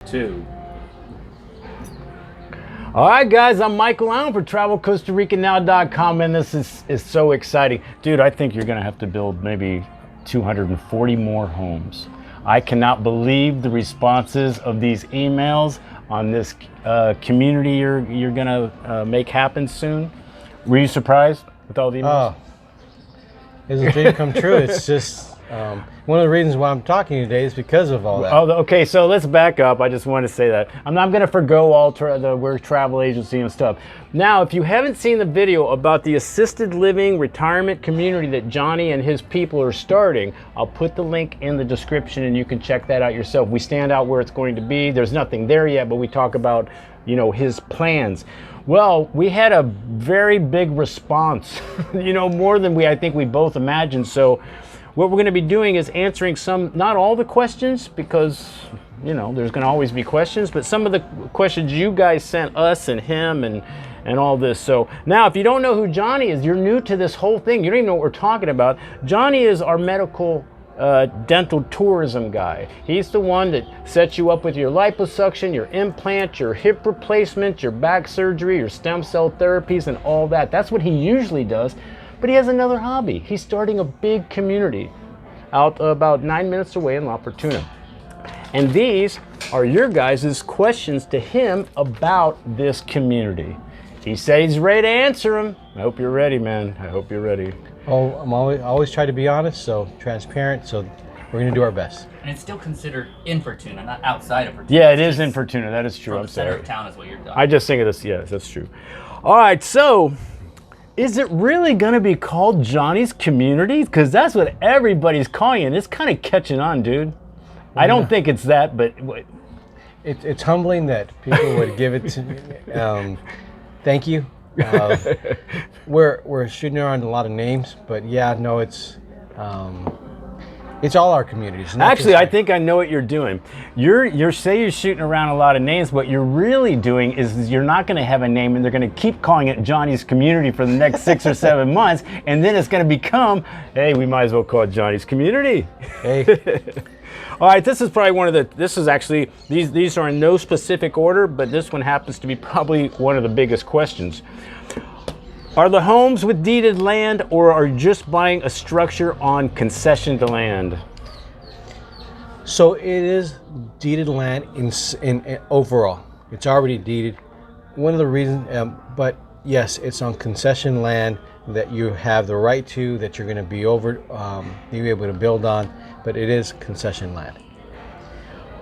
2. All right, guys, I'm Michael Allen for Travel Costa Rica NOW.com, and this is so exciting. Dude, I think you're going to have to build maybe 240 more homes. I cannot believe the responses of these emails on this community you're going to make happen soon. Were you surprised with all the emails? Oh, it's a dream come true. It's just one of the reasons why I'm talking today is because of all that. Oh, okay, so let's back up. I just want to say that. I'm not going to forgo all we're travel agency and stuff. Now, if you haven't seen the video about the assisted living retirement community that Johnny and his people are starting, I'll put the link in the description and you can check that out yourself. We stand out where it's going to be. There's nothing there yet, but we talk about, you know, his plans. Well, we had a very big response, you know, more than I think we both imagined. So what we're going to be doing is answering some, not all the questions, because, you know, there's going to always be questions, but some of the questions you guys sent us and him and all this. So now, if you don't know who Johnny is, you're new to this whole thing. You don't even know what we're talking about. Johnny is our medical dental tourism guy. He's the one that sets you up with your liposuction, your implant, your hip replacement, your back surgery, your stem cell therapies, and all that. That's what he usually does. But he has another hobby. He's starting a big community out about 9 minutes away in La Fortuna. And these are your guys' questions to him about this community. He said he's ready to answer them. I hope you're ready, man. I hope you're ready. Oh, I always try to be honest, so transparent, so we're going to do our best. And it's still considered in Fortuna, not outside of Fortuna. Yeah, it is in Fortuna. That is true. From I'm the center sorry. of town is what you're doing. I just think of this. Yes, that's true. All right, so is it really going to be called Johnny's Community? Because that's what everybody's calling it. It's kind of catching on, dude. I don't think it's that, but It's humbling that people would give it to me. Thank you. We're shooting around a lot of names, but yeah, no, it's all our communities. Actually, I think I know what you're doing. You're shooting around a lot of names. What you're really doing is you're not going to have a name, and they're going to keep calling it Johnny's Community for the next 6 or 7 months, and then it's going to become, hey, we might as well call it Johnny's Community. Hey. All right, this is probably one of the. This is actually these are in no specific order, but this one happens to be probably one of the biggest questions. Are the homes with deeded land, or are you just buying a structure on concession to land? So it is deeded land in overall. It's already deeded. One of the reasons, but yes, it's on concession land that you have the right to, that you're going to be able to build on, but it is concession land.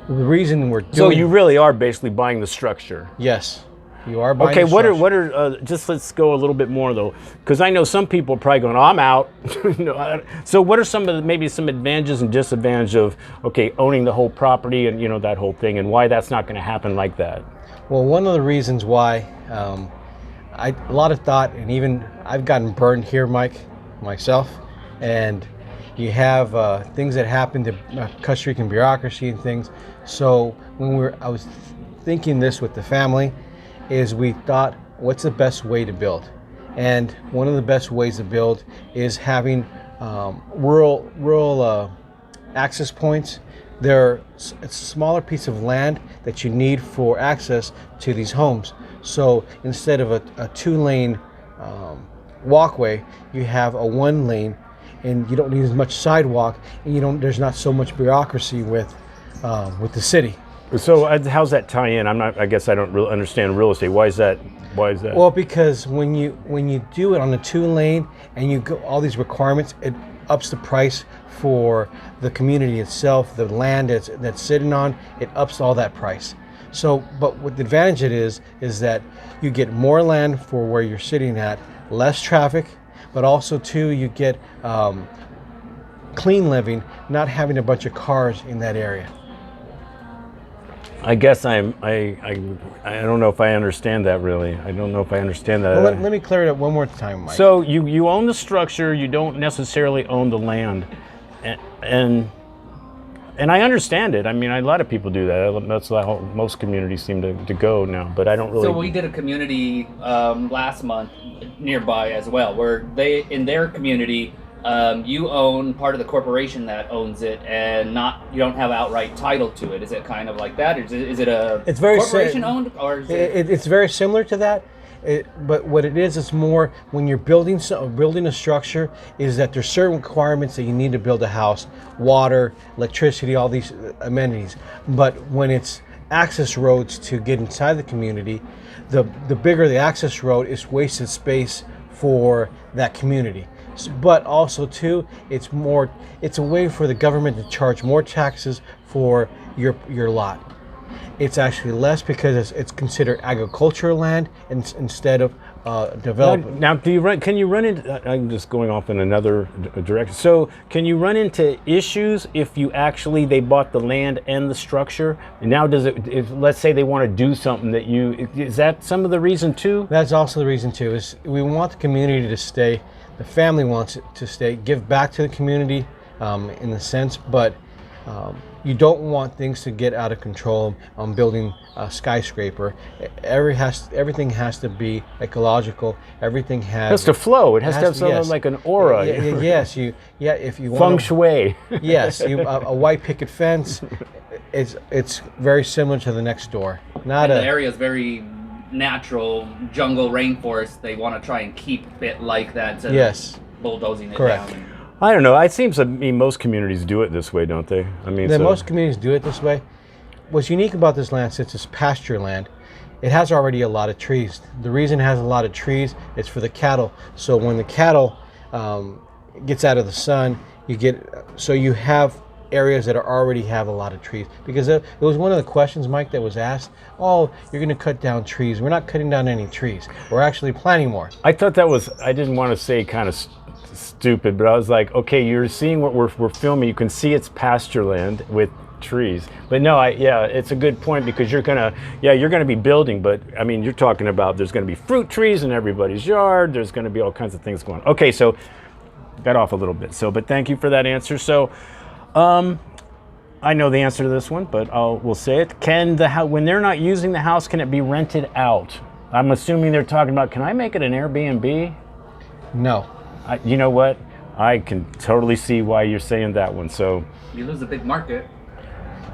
The reason we're doing. So you really are basically buying the structure. Yes. You are buying. Okay, the what structure. are just let's go a little bit more though, because I know some people are probably going, oh, I'm out. So what are some of maybe some advantages and disadvantages of owning the whole property and that whole thing, and why that's not going to happen like that? Well, one of the reasons why a lot of thought, and even I've gotten burned here, Mike, myself, and you have things that happen to Costa Rican bureaucracy and things. So when I was thinking this with the family, is we thought, what's the best way to build? And one of the best ways to build is having rural access points. It's a smaller piece of land that you need for access to these homes. So instead of a 2-lane walkway, you have a 1-lane, and you don't need as much sidewalk, and there's not so much bureaucracy with the city. So how's that tie in? I guess I don't really understand real estate. Why is that? Well, because when you do it on a 2-lane and you go all these requirements, it ups the price for the community itself, the land that's sitting on, it ups all that price. So, but what the advantage it is that you get more land for where you're sitting at, less traffic, but also too you get clean living, not having a bunch of cars in that area. I guess I don't know if I understand that really. I don't know if I understand that. Well, let me clear it up one more time, Mike. So you own the structure, you don't necessarily own the land, and I understand it. I mean, a lot of people do that. That's how most communities seem to go now. But I don't really. So we did a community last month nearby as well, where in their community, you own part of the corporation that owns it, and you don't have outright title to it. Is it kind of like that? Is it a It's very corporation owned, or is it? It's very similar to that. But what it is more when you're building a structure, is that there's certain requirements that you need to build a house: water, electricity, all these amenities. But when it's access roads to get inside the community, the bigger the access road is wasted space for that community. But also too, it's a way for the government to charge more taxes for your lot. It's actually less because it's considered agricultural land instead of development. Now, can you run into? I'm just going off in another direction. So, can you run into issues if they bought the land and the structure? And now, if let's say they want to do something is that some of the reason too? That's also the reason too. Is we want the community to stay. The family wants it to stay. Give back to the community, in a sense, but. You don't want things to get out of control on building a skyscraper. Everything has to be ecological. Everything has to flow. It has to have something like an aura. Yes, if you want feng shui. Yes, a white picket fence. It's very similar to the next door. The area is very natural jungle rainforest. They want to try and keep it like that. Yes, bulldozing it correct. down. I don't know. It seems most communities do it this way, don't they? Most communities do it this way. What's unique about this land, since it's pasture land, it has already a lot of trees. The reason it has a lot of trees is for the cattle. So when the cattle gets out of the sun, you have areas that already have a lot of trees. Because it was one of the questions, Mike, that was asked. Oh, you're going to cut down trees. We're not cutting down any trees. We're actually planting more. I thought that was. I didn't want to say kind of stupid, but I was like, okay, you're seeing what we're filming. You can see it's pasture land with trees. But no, it's a good point, because you're gonna be building, but I mean, you're talking about there's gonna be fruit trees in everybody's yard. There's gonna be all kinds of things going on. Okay, so got off a little bit. But thank you for that answer. So, I know the answer to this one, but we'll say it. When they're not using the house, can it be rented out? I'm assuming they're talking about, can I make it an Airbnb? No. You know what? I can totally see why you're saying that one. So you lose a big market.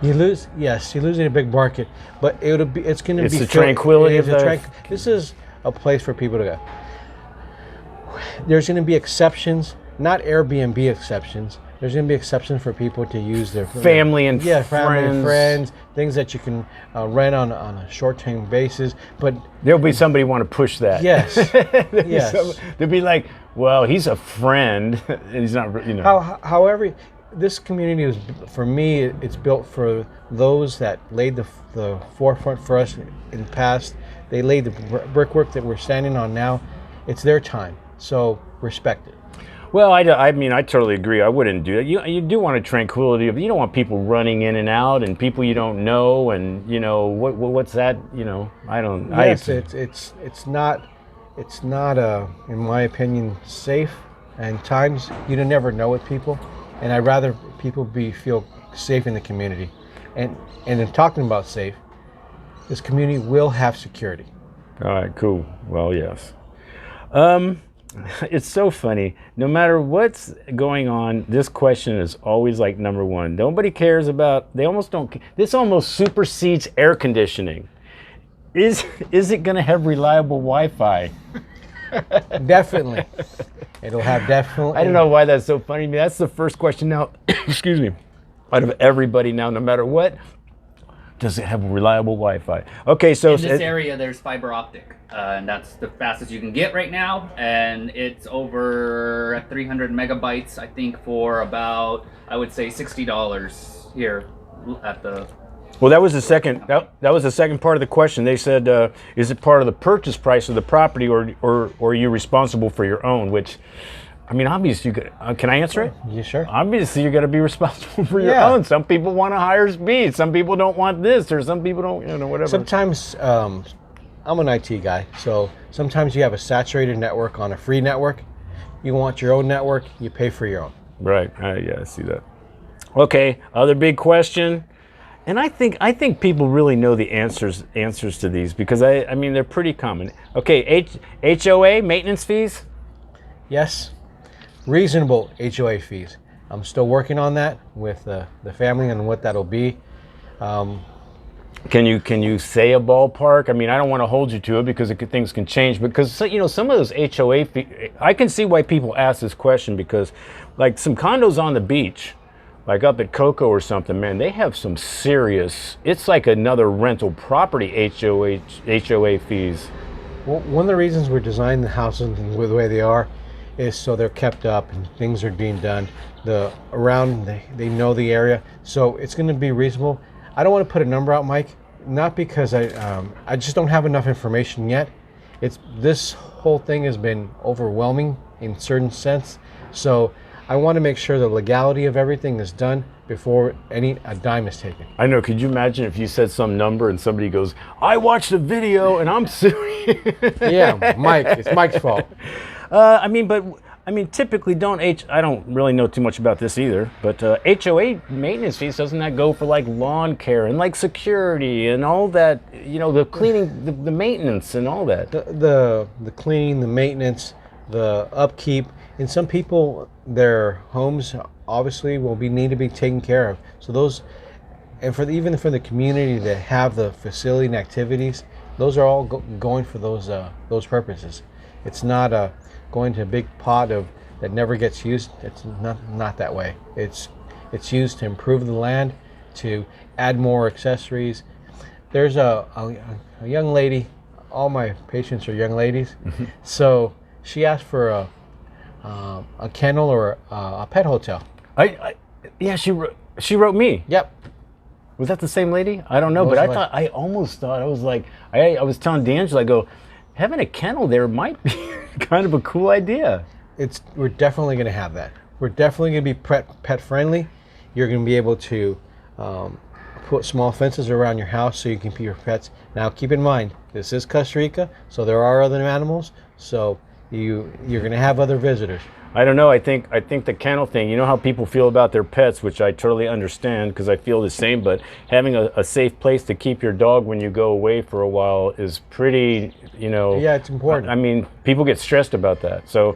You lose in a big market, but it's going to be the tranquility of this is a place for people to go. There's going to be exceptions, not Airbnb exceptions. There's going to be exceptions for people to use their family and friends, things that you can rent on a short-term basis. But there'll be somebody want to push that. Yes, yes. They'll be like, well, he's a friend, and he's not. However, this community is, for me, it's built for those that laid the forefront for us in the past. They laid the brickwork that we're standing on now. It's their time, so respect it. Well, I mean, I totally agree. I wouldn't do that. You do want a tranquility of, you don't want people running in and out and people you don't know, and what's that? I don't. Yes, it's not in my opinion, safe. And times you don't never know with people, and I'd rather people feel safe in the community. And in talking about safe, this community will have security. All right, cool. Well, yes. It's so funny. No matter what's going on, this question is always like number one. Nobody cares about. They almost don't. This almost supersedes air conditioning. Is it going to have reliable Wi-Fi? Definitely. It'll have definitely. I don't know why that's so funny to me. That's the first question now. Excuse me. Out of everybody now, no matter what, does it have reliable Wi-Fi? Okay, so in this area, there's fiber optic, and that's the fastest you can get right now, and it's over 300 megabytes, I think, for about, I would say, $60 here at the. Well, that was the second. That was the second part of the question. They said, "Is it part of the purchase price of the property, or are you responsible for your own?" Which, I mean, obviously, can I answer it? Yeah, sure. Obviously, you got to be responsible for your own. Some people want a higher speed. Some people don't want this, or some people don't, whatever. Sometimes, I'm an IT guy, so sometimes you have a saturated network on a free network. You want your own network, you pay for your own. Right. Yeah, I see that. Okay. Other big question. And I think people really know the answers to these, because I mean, they're pretty common. Okay, HOA, maintenance fees? Yes. reasonable HOA fees. I'm still working on that with the family and what that'll be. Can you say a ballpark? I mean, I don't want to hold you to it because things can change. Because some of those HOA fees, I can see why people ask this question, because like some condos on the beach, like up at Cocoa or something, man, they have some serious. It's like another rental property HOA fees. Well, one of the reasons we're designing the houses the way they are is so they're kept up and things are being done. They know the area, so it's going to be reasonable. I don't want to put a number out, Mike, not because I just don't have enough information yet. This whole thing has been overwhelming in certain sense, so I want to make sure the legality of everything is done before a dime is taken. I know. Could you imagine if you said some number and somebody goes, "I watched the video and I'm suing"? Yeah, Mike. It's Mike's fault. I mean, typically I don't really know too much about this either, but HOA maintenance fees, doesn't that go for like lawn care and like security and all that, the cleaning, the maintenance and all that? The cleaning, the maintenance, the upkeep, and some people, their homes obviously will need to be taken care of. So those, and even for the community that have the facility and activities, those are all going for those purposes. It's not going to a big pot that never gets used. It's not that way. It's used to improve the land, to add more accessories. There's a young lady. All my patients are young ladies, so she asked for a kennel or a pet hotel. Yeah, she wrote me. Yep. Was that the same lady? I don't know, but I almost thought, I was like, I was telling D'Angelo, I go, having a kennel there might be kind of a cool idea. We're definitely going to have that. We're definitely going to be pet friendly. You're going to be able to put small fences around your house so you can keep your pets. Now, keep in mind, this is Costa Rica, so there are other animals. So you're going to have other visitors. I don't know. I think the kennel thing, you know how people feel about their pets, which I totally understand because I feel the same, but having a safe place to keep your dog when you go away for a while is pretty, Yeah, it's important. I mean, people get stressed about that. So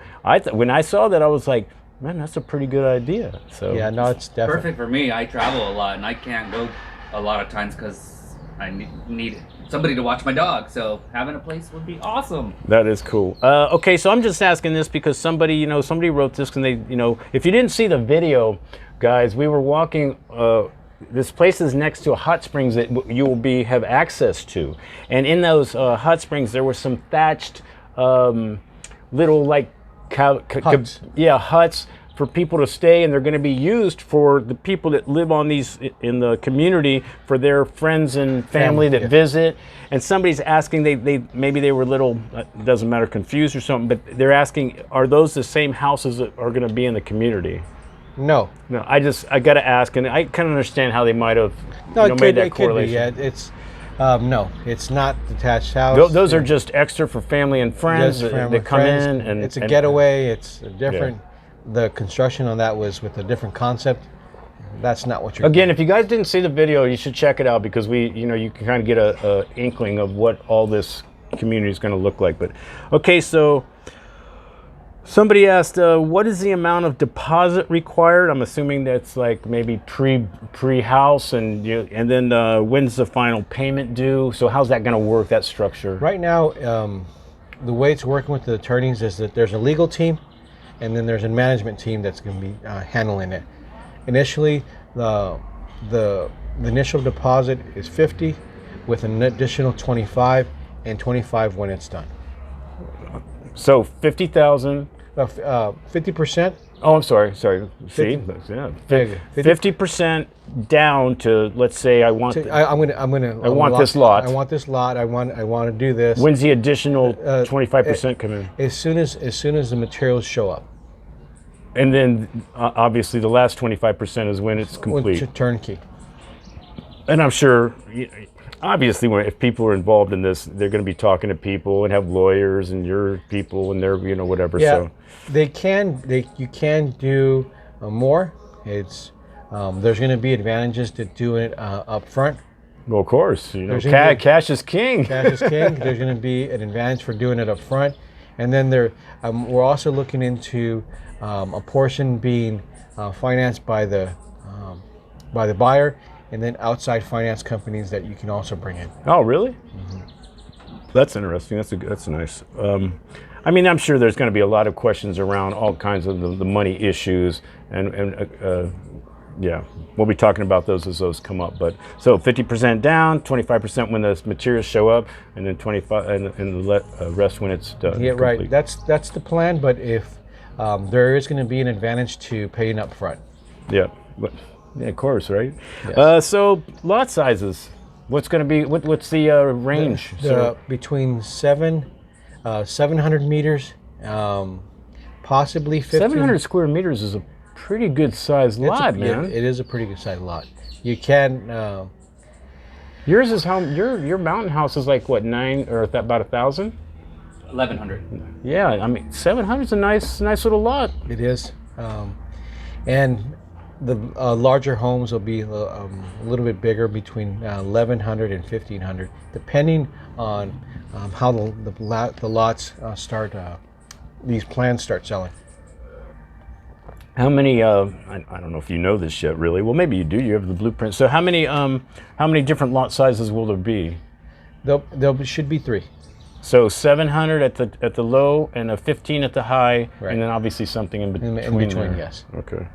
when I saw that, I was like, man, that's a pretty good idea. So yeah, no, it's definitely perfect for me. I travel a lot and I can't go a lot of times because I need somebody to watch my dog. So having a place would be awesome. That is cool. Okay, so I'm just asking this because somebody wrote this, and they, if you didn't see the video, guys, we were walking. This place is next to a hot springs that you will have access to, and in those hot springs there were some thatched little like huts. Huts for people to stay, and they're going to be used for the people that live on these in the community, for their friends and family that visit. And somebody's asking, maybe they were a little, doesn't matter, confused or something, but they're asking, are those the same houses that are going to be in the community? No. I got to ask, and I kind of understand how they might have made that correlation. Could be, yeah. It's no, it's not detached house. Those are just extra for family and friends that come in, and it's a getaway. It's a different. Yeah. The construction on that was with a different concept. That's not what you're Again, if you guys didn't see the video, you should check it out, because you can kind of get a inkling of what all this community is going to look like. But okay, so somebody asked, what is the amount of deposit required? I'm assuming that's like maybe pre-house, and then when's the final payment due? So how's that going to work, that structure? Right now, the way it's working with the attorneys is that there's a legal team, and then there's a management team that's going to be handling it. Initially, the initial deposit is $50, with an additional $25, and $25 when it's done. So $50,000. 50%. Oh, I'm sorry. See, 50% down to, let's say I want. I want this lot. I want this lot. I want to do this. When's the additional 25% come in? As soon as the materials show up. And then obviously the last 25% is when it's complete. Turnkey. And I'm sure, obviously, if people are involved in this, they're going to be talking to people and have lawyers and your people and their, whatever. Yeah, so you can do more. It's there's going to be advantages to doing it up front. Well, of course, cash is king. Cash is king. There's going to be an advantage for doing it up front, And then we're also looking into a portion being financed by the buyer, and then outside finance companies that you can also bring in. Oh, really? That's interesting. That's nice. I mean, I'm sure there's going to be a lot of questions around all kinds of the money issues, and yeah, we'll be talking about those as those come up. But so 50% down, 25% when the materials show up, and then 25 and the rest when it's done. Yeah, right. complete. That's the plan. But if there is going to be an advantage to paying up front. Yeah, yeah, of course, right? Yes. So lot sizes. What's going to be? What's the range? Between 700 meters, possibly 50. 700 square meters is a pretty good sized lot, man. It is a pretty good sized lot. You can. Yours is how your mountain house is like what, 9 or about 1,000? 1,100. Yeah, I mean 700 is a nice little lot. It is, and the larger homes will be a little bit bigger, between 1,100 and 1,500, depending on how the lots start. These plans start selling. How many? I don't know if you know this yet, really. Well, maybe you do. You have the blueprint. So how many different lot sizes will there be? There should be 3. So 700 at the low and a 15 at the high, Right. and then obviously something in between. In between, there. yes. Okay.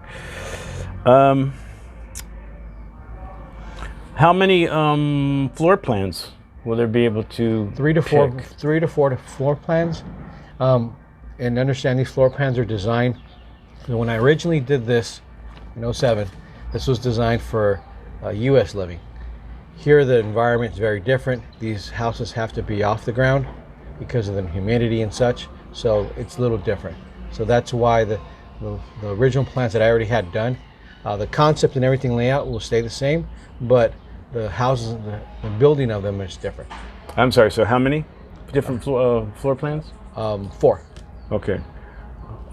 How many floor plans will there be able to? 3 to 4. pick? 3 to 4 floor plans, and understand these floor plans are designed. When I originally did this in 2007, this was designed for U.S. living. Here, the environment is very different. These houses have to be off the ground because of the humidity and such, so it's a little different. So that's why the original plans that I already had done, the concept and everything layout will stay the same, but the houses, the building of them is different. I'm sorry. So how many different floor plans? 4. Okay.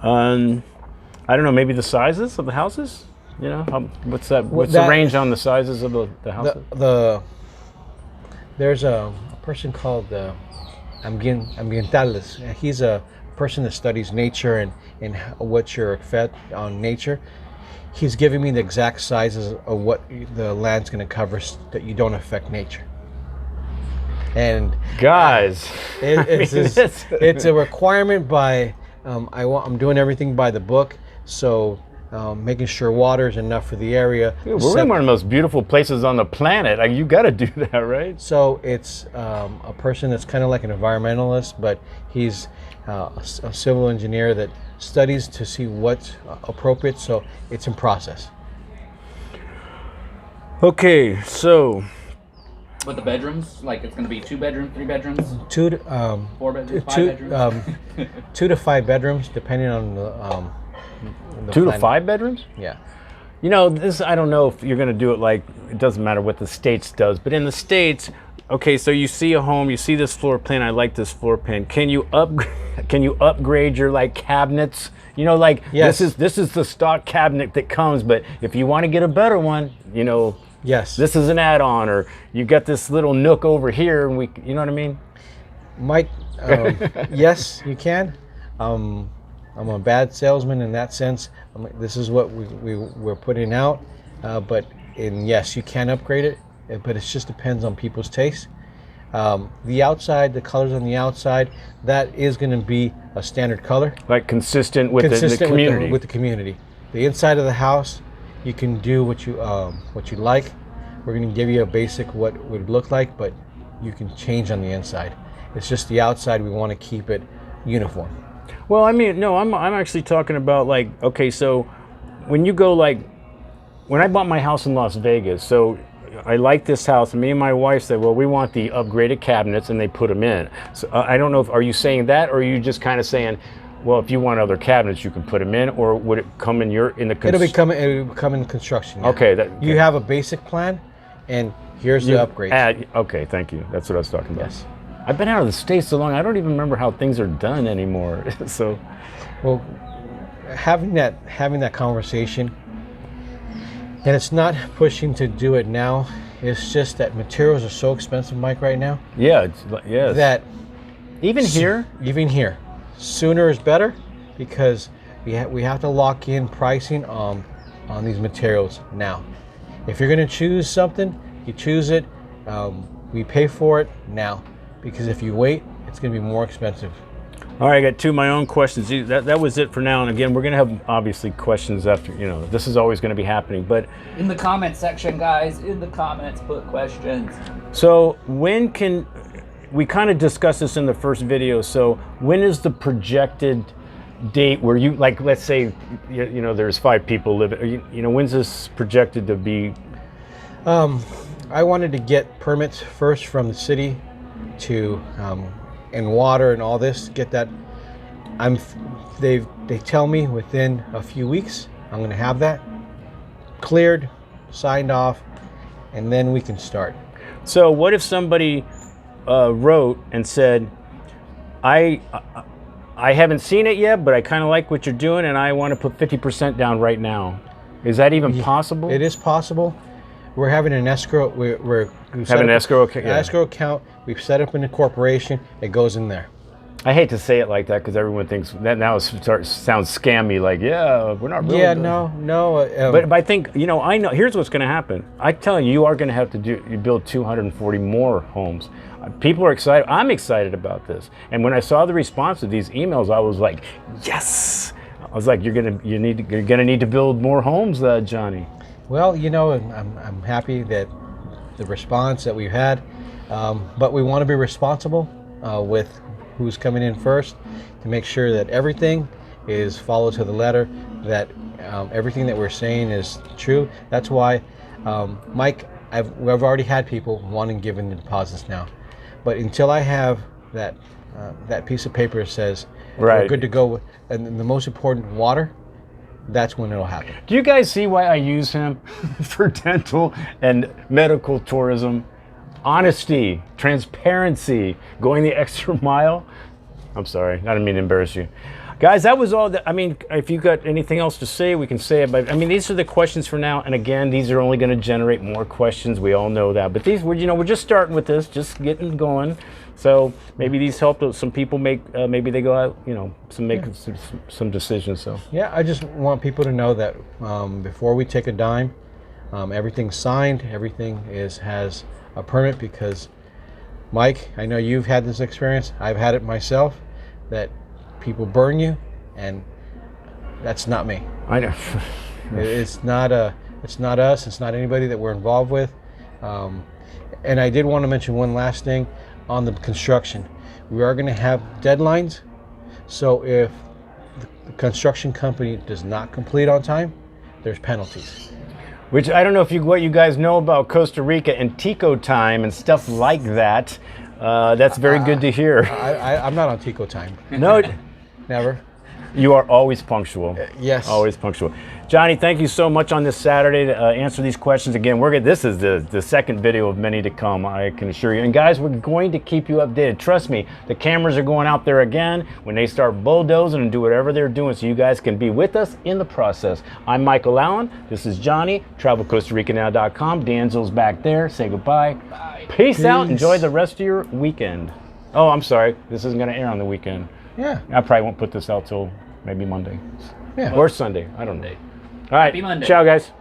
I don't know. Maybe the sizes of the houses. You know, what's that? What's the range on the sizes of the houses? There's a person called ambientales. He's a person that studies nature and what your effect on nature. He's giving me the exact sizes of what the land's going to cover that you don't affect nature. And guys, it's a requirement by. I'm doing everything by the book, so making sure water is enough for the area. Dude, we're in one of the most beautiful places on the planet. Like, you got to do that, right? So it's a person that's kind of like an environmentalist, but he's a civil engineer that studies to see what's appropriate. So it's in process. Okay, so. With the bedrooms, like it's going to be 2 bedrooms, 3 bedrooms, 4 bedrooms, 5 bedrooms. 2 to 5 bedrooms, depending on the 2 to plan. 5 bedrooms? Yeah. You know, this, I don't know if you're going to do it like, it doesn't matter what the States does, but in the States, okay, so you see a home, you see this floor plan, I like this floor plan. Can you upgrade your like cabinets? You know, like Yes. this is the stock cabinet that comes, but if you want to get a better one, you know, Yes. this is an add-on, or you got this little nook over here, and you know what I mean? Mike, yes, you can. I'm a bad salesman in that sense. This is what we're putting out, but yes, you can upgrade it, but it just depends on people's taste. The outside, the colors on the outside, that is going to be a standard color. Like consistent with the community. With the community. The inside of the house, you can do what you like. We're going to give you a basic what it would look like, but you can change on the inside. It's just the outside, we want to keep it uniform. Well, I mean, no, I'm actually talking about like, okay, so when you go like, when I bought my house in Las Vegas, so I like this house, and me and my wife said, well, we want the upgraded cabinets, and they put them in. So I don't know are you saying that, or are you just kind of saying, well, if you want other cabinets, you can put them in, or would it come in It'll come in construction. Yeah. Okay. You have a basic plan, and here's the upgrade. Okay, thank you. That's what I was talking about. Yes. I've been out of the States so long, I don't even remember how things are done anymore. So, well, having that conversation, and it's not pushing to do it now. It's just that materials are so expensive, Mike, right now. yeah, yes. That even here. sooner is better, because we have to lock in pricing on these materials now. If you're going to choose something, you choose it. We pay for it now, because if you wait, it's going to be more expensive. All right, I got two of my own questions. That was it for now. And again, we're going to have obviously questions after, this is always going to be happening. But in the comment section, guys, in the comments, put questions. So when can, we kind of discussed this in the first video. So when is the projected date where you, like, let's say, there's 5 people living, when's this projected to be? I wanted to get permits first from the city to, and water and all this, get that. They tell me within a few weeks I'm going to have that cleared, signed off, and then we can start. So what if somebody wrote and said, I haven't seen it yet, but I kind of like what you're doing, and I want to put 50% down right now? Is that even possible? It is possible. We're having an escrow. We're having an escrow account. Escrow account. We've set up in a corporation. It goes in there. I hate to say it like that, because everyone thinks that now sounds scammy. Like, yeah, we're not really. Yeah, no. But I think I know. Here's what's going to happen. I tell you, you are going to have to build 240 more homes. People are excited. I'm excited about this. And when I saw the response to these emails, I was like, yes. I was like, you're gonna need to build more homes, Johnny. Well, I'm happy that the response that we've had, but we want to be responsible with who's coming in first, to make sure that everything is followed to the letter, that everything that we're saying is true. That's why, Mike, we've already had people wanting giving the deposits now, but until I have that piece of paper that says we're good to go, and the most important, water, that's when it'll happen. Do you guys see why I use him for dental and medical tourism? Honesty, transparency, going the extra mile. I'm sorry, I didn't mean to embarrass you. Guys, that was all. If you got anything else to say, we can say it. But these are the questions for now. And again, these are only going to generate more questions. We all know that. But these, we're just starting with this, just getting going. So maybe these help some people make. Maybe they go out, make some decisions. So yeah, I just want people to know that before we take a dime, everything's signed. Everything has a permit, because Mike, I know you've had this experience. I've had it myself. That people burn you, and that's not me. I know. It's not us. It's not anybody that we're involved with. And I did want to mention one last thing on the construction. We are going to have deadlines. So if the construction company does not complete on time, there's penalties. Which I don't know what you guys know about Costa Rica and Tico time and stuff like that. That's very good to hear. I'm not on Tico time. No. Never. You are always punctual. Yes. Always punctual. Johnny, thank you so much on this Saturday to answer these questions. Again, this is the second video of many to come, I can assure you. And guys, we're going to keep you updated. Trust me, the cameras are going out there again when they start bulldozing and do whatever they're doing, so you guys can be with us in the process. I'm Michael Allen. This is Johnny, TravelCostaRicaNow.com. Danzel's back there. Say goodbye. Bye. Peace out. Enjoy the rest of your weekend. Oh, I'm sorry. This isn't going to air on the weekend. Yeah. I probably won't put this out till maybe Monday. Yeah. Or Sunday. I don't know. All right. Happy Monday. Ciao, guys.